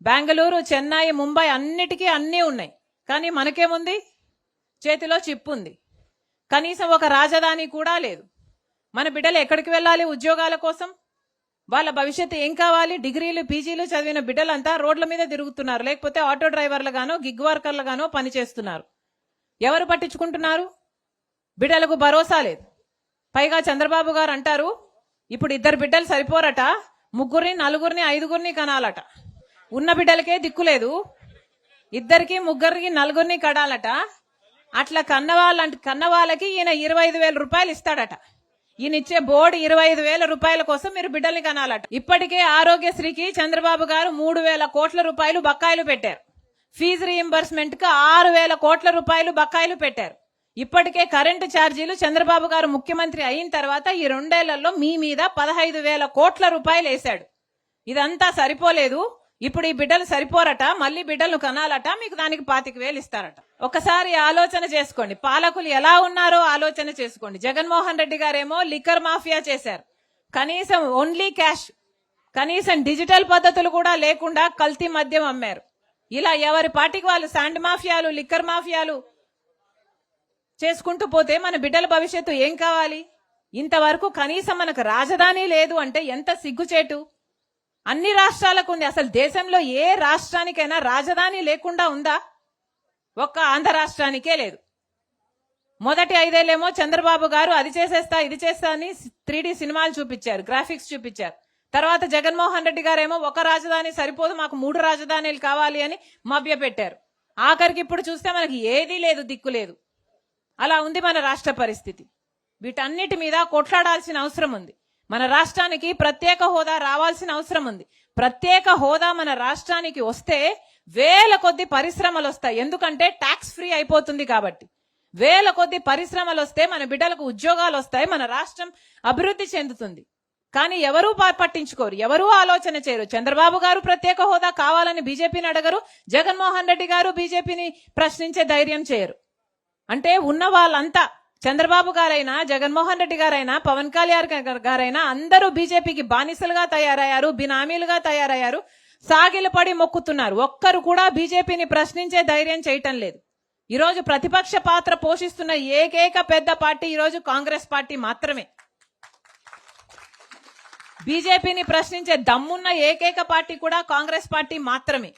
బెంగళూరు, చెన్నై, ముంబై అన్నిటికీ అన్నీ ఉన్నాయి. కానీ మనకేముంది? చేతిలో చిప్పు ఉంది. కనీసం ఒక రాజధాని కూడా లేదు. మన బిడ్డలు ఎక్కడికి వెళ్ళాలి ఉద్యోగాల కోసం? వాళ్ళ భవిష్యత్తు ఏం కావాలి? డిగ్రీలు, పీజీలు చదివిన బిడ్డలంతా రోడ్ల మీద తిరుగుతున్నారు, లేకపోతే ఆటో డ్రైవర్లుగానో గిగ్ వర్కర్లుగానో పనిచేస్తున్నారు. ఎవరు పట్టించుకుంటున్నారు? బిడ్డలకు భరోసా లేదు. పైగా చంద్రబాబు గారు అంటారు, ఇప్పుడు 2 బిడ్డలు సరిపోరట, 3, 4, 5 కనాలట. ఉన్న బిడ్డలకే దిక్కులేదు, 2, 3, 4 కడాలట. అట్లా కన్నవాళ్ళకి ఈయన 25,000 రూపాయలు ఇస్తాడట. ఈయన ఇచ్చే బోర్డు 25,000 రూపాయల కోసం మీరు బిడ్డల్ని కనాలట. ఇప్పటికే ఆరోగ్యశ్రీకి చంద్రబాబు గారు 3,000 కోట్ల రూపాయలు బకాయిలు పెట్టారు. ఫీజు రీయింబర్స్మెంట్ కు 6,000 కోట్ల రూపాయలు బకాయిలు పెట్టారు. ఇప్పటికే కరెంటు ఛార్జీలు చంద్రబాబు గారు ముఖ్యమంత్రి అయిన తర్వాత ఈ 2 ఏళ్లలో మీ మీద 15,000 కోట్ల రూపాయలు వేశాడు. ఇదంతా సరిపోలేదు, ఇప్పుడు ఈ బిడ్డలు సరిపోరట, మళ్ళీ బిడ్డలను కనాలట, మీకు దానికి 25,000 ఇస్తారట. ఒకసారి ఆలోచన చేసుకోండి, పాలకులు ఎలా ఉన్నారో ఆలోచన చేసుకోండి. జగన్మోహన్ రెడ్డి గారేమో లిక్కర్ మాఫియా చేశారు, కనీసం ఓన్లీ క్యాష్, కనీసం డిజిటల్ పద్ధతులు కూడా లేకుండా కల్తీ మద్యం అమ్మారు. ఇలా ఎవరి పార్టీకి వాళ్ళు శాండ్ మాఫియాలు, లిక్కర్ మాఫియాలు చేసుకుంటూ పోతే మన బిడ్డల భవిష్యత్తు ఏం కావాలి? ఇంతవరకు కనీసం మనకు రాజధాని లేదు అంటే ఎంత సిగ్గుచేటు. అన్ని రాష్ట్రాలకు ఉంది, అసలు దేశంలో ఏ రాష్ట్రానికైనా రాజధాని లేకుండా ఉందా? ఒక్క ఆంధ్ర రాష్ట్రానికే లేదు. మొదటి 5 ఏళ్లేమో చంద్రబాబు గారు అది చేసేస్తా ఇది చేస్తా అని 3D సినిమాలు చూపించారు, గ్రాఫిక్స్ చూపించారు. తర్వాత జగన్మోహన్ రెడ్డి గారేమో ఒక రాజధాని సరిపోదు, మాకు 3 రాజధానులు కావాలి అని మభ్యపెట్టారు. ఆఖరికి ఇప్పుడు చూస్తే మనకి ఏదీ లేదు, దిక్కు లేదు. అలా ఉంది మన రాష్ట్ర పరిస్థితి. వీటన్నిటి మీద కొట్లాడాల్సిన అవసరం ఉంది. మన రాష్ట్రానికి ప్రత్యేక హోదా రావాల్సిన అవసరం ఉంది. ప్రత్యేక హోదా మన రాష్ట్రానికి వస్తే వేల కొద్ది పరిశ్రమలు వస్తాయి, ఎందుకంటే ట్యాక్స్ ఫ్రీ అయిపోతుంది కాబట్టి. వేల కొద్ది పరిశ్రమలు వస్తే మన బిడ్డలకు ఉద్యోగాలు వస్తాయి, మన రాష్ట్రం అభివృద్ధి చెందుతుంది. కానీ ఎవరూ పట్టించుకోరు, ఎవరూ ఆలోచన చేయరు. చంద్రబాబు గారు ప్రత్యేక హోదా కావాలని బీజేపీని అడగరు, జగన్మోహన్ రెడ్డి గారు బీజేపీని ప్రశ్నించే ధైర్యం చేయరు. అంటే ఉన్న వాళ్ళంతా, చంద్రబాబు గారైనా, జగన్మోహన్ రెడ్డి గారైనా, పవన్ కళ్యాణ్ గారైనా అందరూ బీజేపీకి బానిసలుగా తయారయ్యారు, బినామీలుగా తయారయ్యారు, సాగిలపడి మొక్కుతున్నారు. ఒక్కరు కూడా బీజేపీని ప్రశ్నించే ధైర్యం చేయటం లేదు. ఈరోజు ప్రతిపక్ష పాత్ర పోషిస్తున్న ఏకైక పెద్ద పార్టీ ఈరోజు కాంగ్రెస్ పార్టీ మాత్రమే. బీజేపీని ప్రశ్నించే దమ్మున్న ఏకైక పార్టీ కూడా కాంగ్రెస్ పార్టీ మాత్రమే.